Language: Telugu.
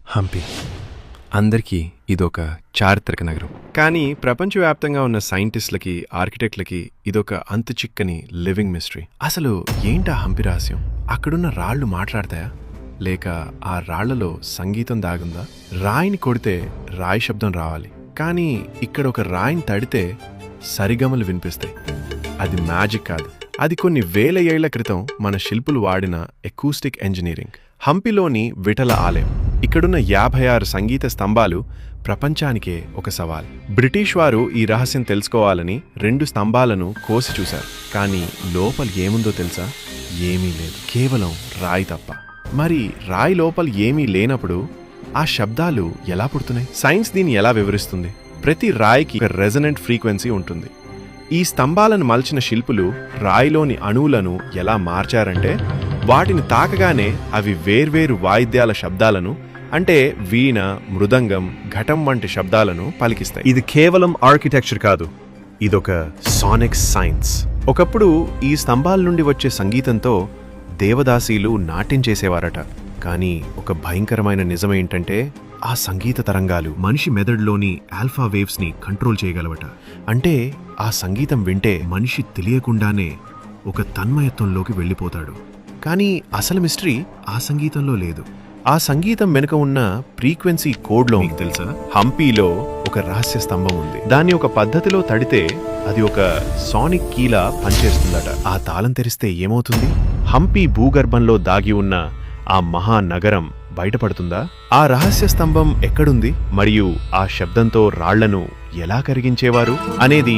హంపి అందరికీ ఇదొక చారిత్రక నగరం. కానీ ప్రపంచవ్యాప్తంగా ఉన్న సైంటిస్టులకి, ఆర్కిటెక్ట్లకి ఇదొక అంతుచిక్కని లివింగ్ మిస్టరీ. అసలు ఏంటా హంపి రహస్యం? అక్కడున్న రాళ్లు మాట్లాడతాయా, లేక ఆ రాళ్లలో సంగీతం దాగుందా? రాయిని కొడితే రాయి శబ్దం రావాలి, కానీ ఇక్కడ ఒక రాయిని తడితే సరిగమలు వినిపిస్తాయి. అది మ్యాజిక్ కాదు, అది కొన్ని వేల ఏళ్ల క్రితం మన శిల్పులు వాడిన ఎకూస్టిక్ ఇంజనీరింగ్. హంపిలోని విఠల ఆలయం, ఇక్కడున్న 56 సంగీత స్తంభాలు ప్రపంచానికే ఒక సవాల్. బ్రిటిష్ వారు ఈ రహస్యం తెలుసుకోవాలని 2 స్తంభాలను కోసి చూశారు. కానీ లోపల ఏముందో తెలుసా? ఏమీ లేదు, కేవలం రాయి తప్ప. మరి రాయి లోపల ఏమీ లేనప్పుడు ఆ శబ్దాలు ఎలా పుడుతున్నాయి? సైన్స్ దీన్ని ఎలా వివరిస్తుంది? ప్రతి రాయికి ఒక రెజనెంట్ ఫ్రీక్వెన్సీ ఉంటుంది. ఈ స్తంభాలను మలిచిన శిల్పులు రాయిలోని అణువులను ఎలా మార్చారంటే, వాటిని తాకగానే అవి వేర్వేరు వాయిద్యాల శబ్దాలను, అంటే వీణ, మృదంగం, ఘటం వంటి శబ్దాలను పలికిస్తాయి. ఇది కేవలం ఆర్కిటెక్చర్ కాదు, ఇదొక సానిక్ సైన్స్. ఒకప్పుడు ఈ స్తంభాల నుండి వచ్చే సంగీతంతో దేవదాసీలు నాట్యం చేసేవారట. కానీ ఒక భయంకరమైన నిజమేంటంటే, ఆ సంగీత తరంగాలు మనిషి మెదడులోని ఆల్ఫా వేవ్స్ ని కంట్రోల్ చేయగలవట. అంటే ఆ సంగీతం వింటే మనిషి తెలియకుండానే ఒక తన్మయత్వంలోకి వెళ్ళిపోతాడు. కానీ అసలు మిస్టరీ ఆ సంగీతంలో లేదు. ఆ సంగీతం వెనుక ఉన్న ఫ్రీక్వెన్సీ కోడ్లో మీకు తెలుసా? హంపీలో ఒక రహస్య స్తంభం ఉంది. దాన్ని ఒక పద్ధతిలో తడితే అది ఒక సానిక్ కీలా పనిచేస్తుందట. ఆ తాళం తెరిస్తే ఏమవుతుంది? హంపి భూగర్భంలో దాగి ఉన్న ఆ మహానగరం బయటపడుతుందా? ఆ రహస్య స్తంభం ఎక్కడుంది, మరియు ఆ శబ్దంతో రాళ్లను ఎలా కరిగించేవారు అనేది